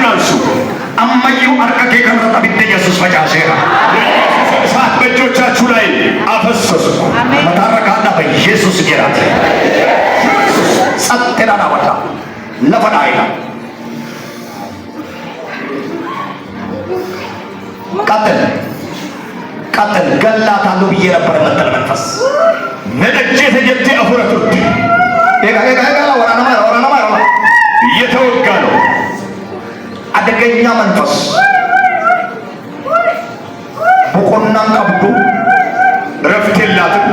አንሱ። አማዩ አርከኬ ከመጣ ቢደ ኢየሱስ ፈጃሴራ እሳት በእጆቻችሁ ላይ አፈሰሱ። መታረካና በኢየሱስ ጌራት ሰጥተና ወጣ ለፈዳይና ቀጥል ገላታለሁ ብዬ ነበር። መጠል መንፈስ ነደጄ ተጀቴ አፉረቱት ወራነማ እየተወጋ ነው። አደገኛ መንፈስ ቡቆናን ቀብዱ ረፍት የላትም።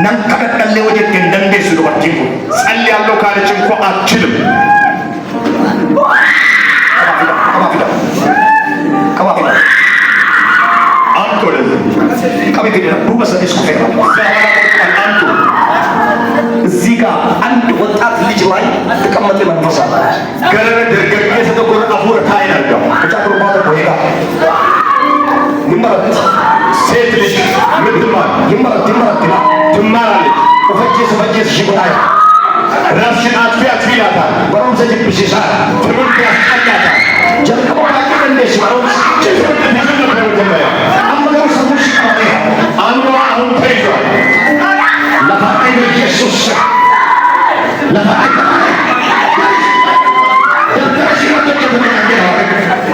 ነንከደለ ወጀት እንደንዴሱ ዱበርቲን ጸልያለሁ ካለች እንኳ አትችልም። ከማፊዳ አንተ ወደዚህ ከቤት ዱበ ሰዲስ ኩፌራ አንተ እዚህ ጋር አንድ ወጣት ልጅ ላይ ተቀመጠ መንፈስ አለ። ገረረ ደርገጌ ተቆረ አፉረ ታይናልጋ ከጫጥሩ ባለ ወይጋ ይመረጥ ሴት ልጅ ምትማር ይመረጥ ትማራለች። ፈጀስ ሽጉጣይ ራስሽን አጥፊ ይላታል። ወሮም ሰጅብሽሳ ትምህርት ያስጠላታል። ጀልከሞ ባቂ እንደሽ ወሮም አምለው ሰሙሽ አንዷ አሁን ተይዟል። ለፋይ ኢየሱስ ለፋይ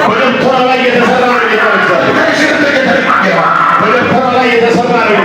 በደብተራ ላይ የተሰራ ነው የተረጋገጠ በደብተራ ላይ የተሰራ ነው።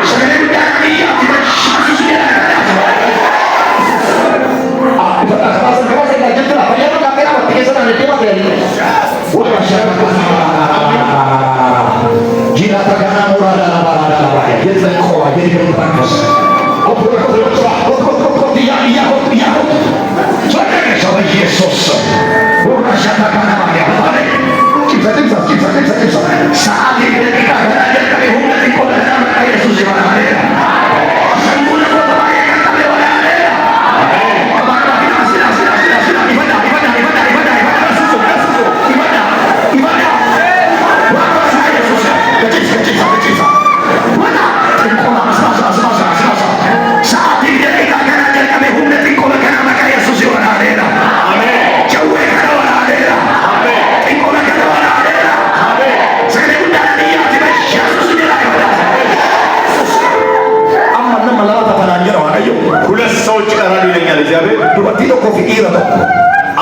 ሁለት ሰዎች ይቀራሉ ይለኛል እግዚአብሔር።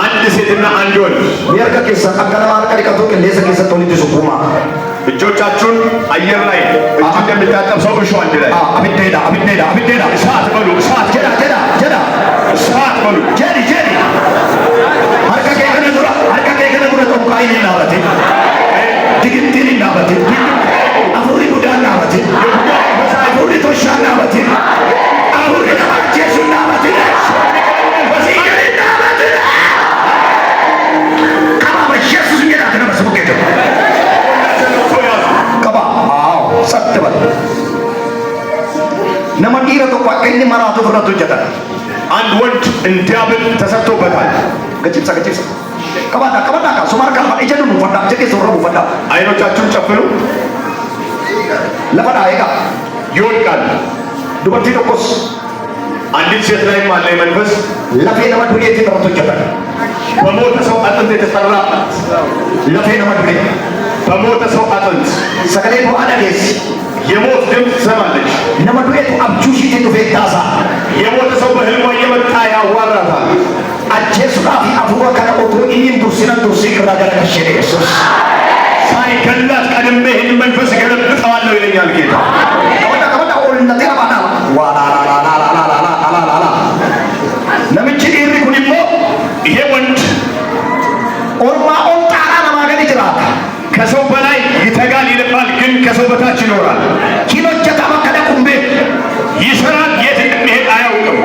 አንድ ሴትና አንድ ወንድ እጆቻችሁን አየር ላይ እጅ እንደሚታጠብ ሰው እሹ አንድ ላይ እሳት በሉ እሳት በሉ አንድ ወንድ እንዲያብል ተሰጥቶበታል። አይኖቻችሁን ጨፍኑ። ይወድቃል። አንዲት ሴት ላይ አለ መንፈስ በሞተ ሰው አጥንት የተሰራበት በሞተ ሰው አጥንት የሞት ድምፅ ትሰማለች። የሞተ ሰው በህልሟ እየመጣ ያዋራታል። ሳይገላት ቀድሜ ይህን መንፈስ ገለብጠዋለሁ ይለኛል ጌታ። ይሄ ወንድ ከሰው በላይ ይተጋል ይልፋል፣ ግን ከሰው በታች ይኖራል። ይሰራል፣ የት እንደሚሄድ አያውቅም።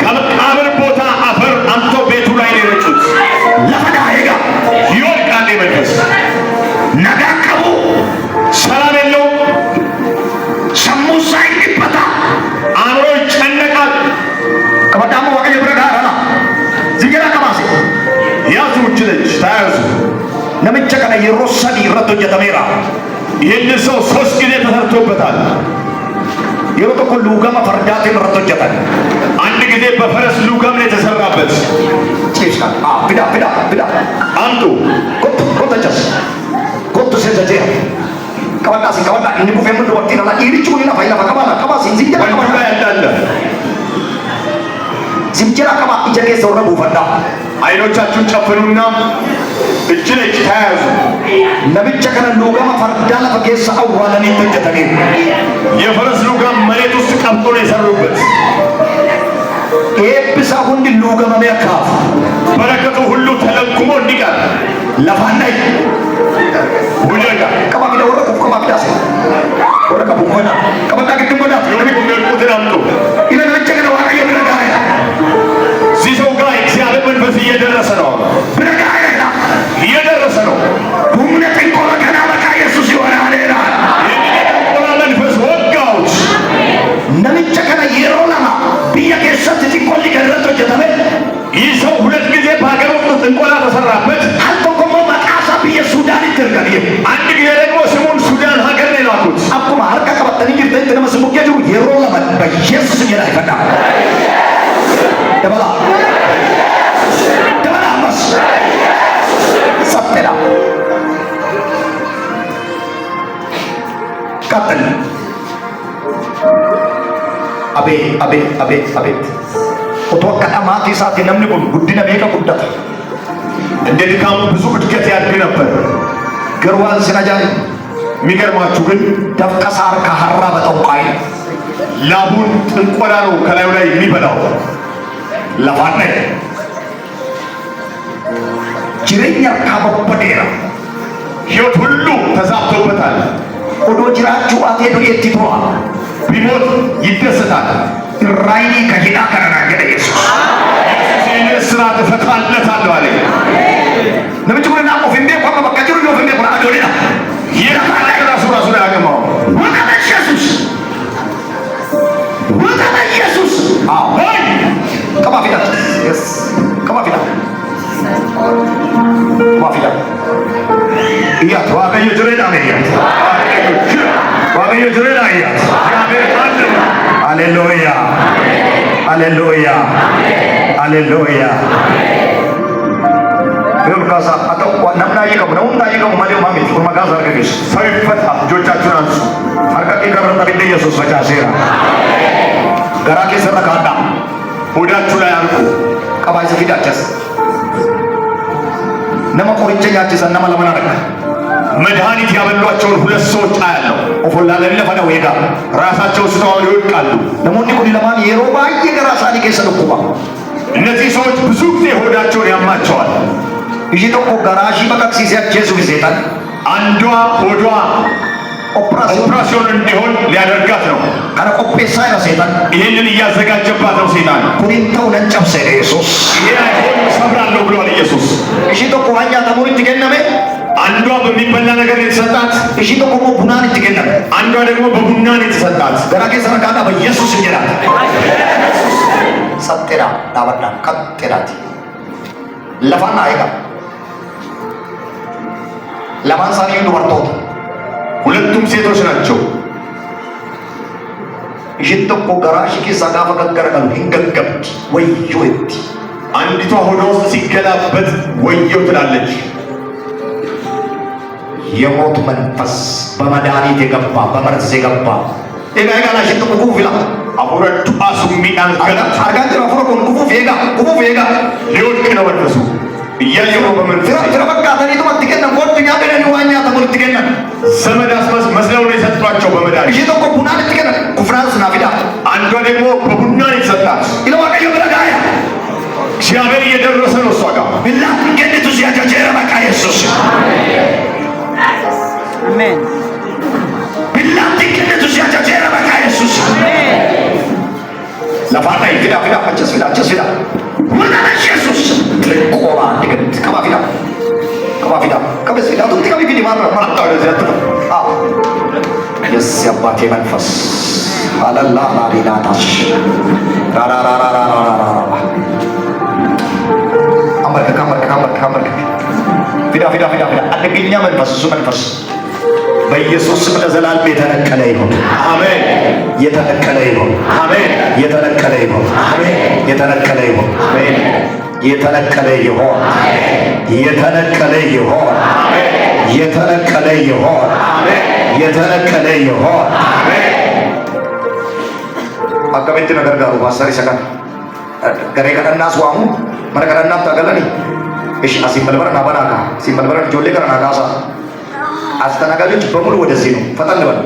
ከመቃብር ቦታ አፈር አምጥተው ቤቱ ላይ ነው የረጩት። ይወድቃል መንፈስ። ሰላም የለውም። አእምሮ ይጨነቃል። ያዙ እጅ ተያዙ። ይህን ሰው 3 ጊዜ ተሰርቶበታል። yeroo tokko luugama fardaatiin irratti hojjetan. አንድ ጊዜ በፈረስ ሉጋም ላይ የተሰራበት ciisa fida አምጡ kottu jas kottu sejajeera qabadhaa inni kufee mun dubartiin ala dhiirichi kun lafa qaba sinjira ወንዱ ላይ ያለ sinjira qaba ija keessa warra buufadhaa. አይኖቻችሁን ጨፍኑና እጅ ለእጅ ተያያዙ። namicha kana luugama fardaa lafa keessa awwaalanii hojjetaniiru. የፈረስ ሉጋም መሬት ውስጥ ቀብጦ ነው የሰሩበት። eebbisa hundi luugamamee akka hafu በረከቱ ሁሉ ተለኩሞ እንዲቀር lafaan dhayi ሁለጋ qaba fida warra qabu godha qabadhaa gidduu godha የሚቁትን አምጡ። ila namicha kana waaqayyo bira gaa'eera እዚህ ሰው ጋር እግዚአብሔር መንፈስ እየደረሰ ነው። bira gaa'eera እየደረሰ ነው። humna xinqola kanaa maqaa yesus yoonaaneera የጥንቆላ መንፈስ ወጋውት። namicha kana yeroo lama biyya keessatti xinqolli kan irratti hojjetame ይህ ሰው ሁለት ጊዜ በሀገር ውስጥ ጥንቆላ ተሰራበት። al tokko immoo maqaasaa biyya suudaanitti erganiif አንድ ጊዜ ደግሞ ስሙን ሱዳን ሀገር ነው የላኩት። akkuma harka qabatanii jirtanitti nama si bukkee jiru yeroo lama yesus jedha ifadhaa dabala ammas saffedha qaxxali abeet otoo akka dhamaatii isaatti namni kun guddina meeqa guddata እንደ ድካሙ ብዙ እድገት ያድግ ነበር። garuu waan sin ajaa'ibu የሚገርማችሁ ግን dafqasaa harka harraa baxauqaayi ላቡን ጥንቆላ ነው ከላዩ ላይ የሚበላው። lafaan dhaye jireenya harkaa babbadeera ህይወት ሁሉ ተዛብቶበታል። odoo jiraachuu atee du'eetti tura ቢሞት ይደሰታል። irraayinii ka hidhaa kana naan jedha yesus ይህን እስራት እፈታለታለሁ አለኝ። namichi kun naaf of hin beeku amma bakka jiru yoo of hin beeku na adoolidha ይህ ራሱን አያውቅም። wakata yesus ወይ qabaa fida yes qabaa fida iyyat waaqayyo jireedhaan iyyat waaqayyo jireedhaan iyyat ሃሌሉያ ሃሌሉያ ሃሌሉያ ዮልካሳ አጠቋ ነምና ይቀሙ ማሌው ማሜት ቁርመጋዝ አርገገሽ ሰው ይፈታ። እጆቻችሁን አንሱ። harka ቀረጠ ቢደ ኢየሱስ ፈጫሴራ garaa keessarra kaadhaa ሆዳችሁ ላይ አንቁ። qabaayisa fidaachas nama qoricha nyaachisan nama lama arga መድኃኒት ያበሏቸውን ሁለት ሰዎች አያለሁ። ofollaalanii lafa dhaweegaa ራሳቸው ስተዋል ይወድቃሉ። namoonni kun lamaan yeroo baay'ee garaa isaanii keessa dhukkuba እነዚህ ሰዎች ብዙ ጊዜ ሆዳቸውን ያማቸዋል። ishii tokko garaa ishii baqaqsiisee ajjeesuuf seetan አንዷ ሆዷ ኦፕራሲዮን እንዲሆን ሊያደርጋት ነው። kana qopheessaa jira seetan ይህንን እያዘጋጀባት ነው ሴጣን። kun hin ta'u nan cabseedha yesus ይሄ አይሆንም እሰብራለሁ ብሏል ኢየሱስ። ishii tokko waan nyaatamuun itti kenname አንዷ በሚበላ ነገር የተሰጣት፣ ishii tokko immoo bunaan itti kenname አንዷ ደግሞ በቡና ነው የተሰጣት። garaa keessa rakkaadhaa በኢየሱስ hin jedhaa satteedha dhaabadhaa katteedhaati lafaan naa eega lamaan isaanii dubartoota ሁለቱም ሴቶች ናቸው። isheen tokko garaa ishee keessaa gaafa gaggaraagalu hin gaggabdi wayyoo itti አንዲቷ ሆዷ ውስጥ ሲገላበጥ ወየው ትላለች። የሞት መንፈስ በመድኃኒት የገባ በመርዝ የገባ ኤጋ ላሽን ኩፉፍ ይላ አፉረ ዱአ ሱሚዳን አርጋን ጅራ አፉረ ኩን ኩፉፍ ኤጋ ሊወድቅ ነው መንፈሱ። እያየው ነው በመንፈስ ፊራ በቃተኒ ቱመ ትገነን ጎድኛ በደኒ ዋኛ ተሙል ትገነን ዘመድ አስመስ መስለው ነው የሰጧቸው በመድኃኒት። እሺ ተኮ ቡናን ትገነን ኩፍራንስ ናፊዳ አንዷ ደግሞ በቡና ነው የተሰጣት። ኢለዋቀዮ ብለጋያ እግዚአብሔር እየደረሰ ነው እሷ ጋር ብላ ገነቱ ሲያጃጀረ በቃ ኢየሱስ አሜን። ብላ ገነቱ ሲያጃጀረ በቃ ኢየሱስ ለፋታ ይፍዳ አቸስ ፊዳ ወላ ኢየሱስ ለቆባ ድግት ከባ ፊዳ ከበስ ፊዳ ዱት ከቢ ፊዲ ማራ ማጣ ወደዚያ ተፈ አዎ የስ ያባቴ መንፈስ አላላ ማሪናታሽ ራራራራራራራ አመርከ ፊዳ አደገኛ መንፈስ እሱ መንፈስ በኢየሱስ ስም ለዘላለም የተነቀለ ይሁን። አሜን። የተነቀለ ይሁን። አሜን። የተነቀለ ይሁን። አሜን። የተነቀለ ይሁን። አሜን። የተነቀለ ይሁን። የተነቀለ ይሁን። የተነቀለ ይሁን። የተነቀለ ይሁን። akkamitti na gargaaru baasari isa kana garee kadhannaas waamu mana kadhannaaf tagalani እሺ አሲን በልበረና ባናካ አሲን በልበረና ጆሌ ከረና ካሳ አስተናጋጆች በሙሉ ወደዚህ ነው። ፈጠን በል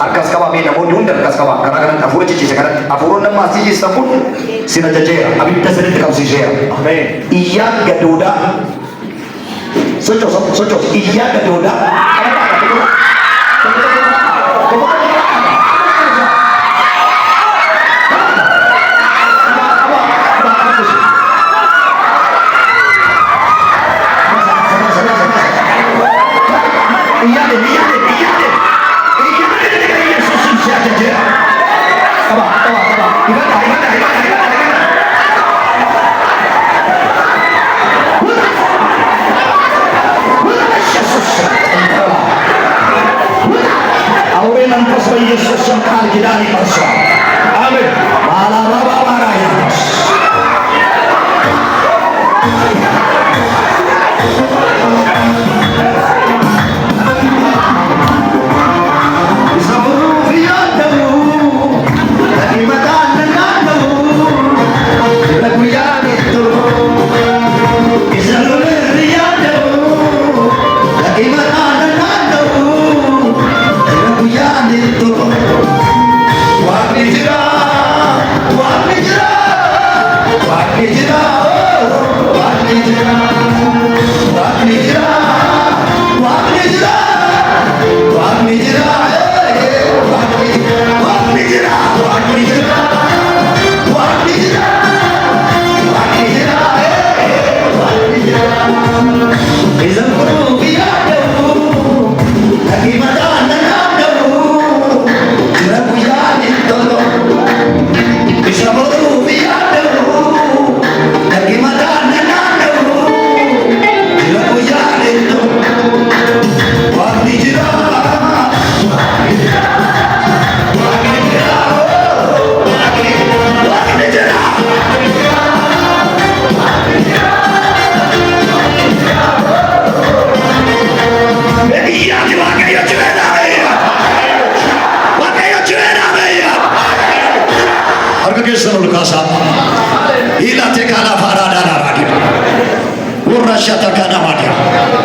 አርካስከባ ሜ ነሞ ዲሁን ደርካስከባ ከራገረን አፉሮ ቺቺ ሰከረ አፉሮ ነማ ሲጂ ሰፉን ሲነጀጀራ አብይተ ሰደት ቀብሲጀራ አሜን ኢያ ገዶዳ ሶቾ ሶቾ ኢያ ገዶዳ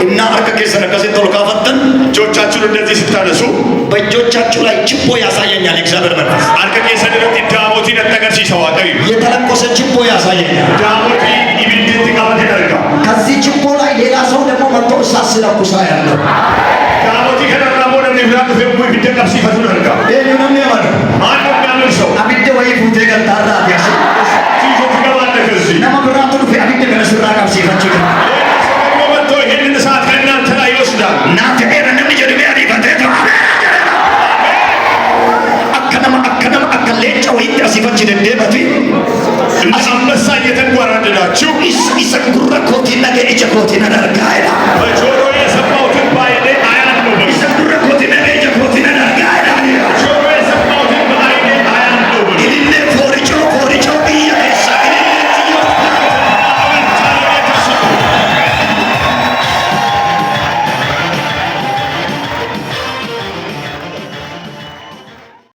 እና አርከከ ሰነከሰ ተልካፈተን እጆቻችሁን እንደዚህ ስታነሱ በእጆቻችሁ ላይ ችቦ ያሳየኛል እግዚአብሔር መንፈስ አርከከ ሰነከ ዳሞቲ ነጠቀር ሲሰዋቀይ የተለቆሰ ችቦ ያሳየኛል ዳሞቲ ኢብንት ተቃወተ ደርጋ ከዚህ ችቦ ላይ ሌላ ሰው ደግሞ መጥቶ ሳስለኩሳ ያለው ዳሞቲ ከደራሞ ለምራቅ ፈሙ ቢደቀብ ሲፈቱ ደርጋ ይሄንን ነው ማለት ማን ነው የሚያምር ሰው አብደ ወይ ፉቴ ገንታራ ያስ ሲጆ ተቀባለ ከዚህ ነመብራቱ ፊአብደ ከነስራ ጋር ሲፈጭ ይህንን ሰዓት ከእናንተ ላይ ይወስዳል። እናንተ ኤረንም ጀርቢያ ዲፈቴት አከነም አከሌጫ ወይም ሲፈች ደደበቲ እንደ አንበሳ እየተንጓረደዳችሁ ይሰጉረ ኮቲና ገኢቸ ኮቲና ደርጋይላ በጆሮ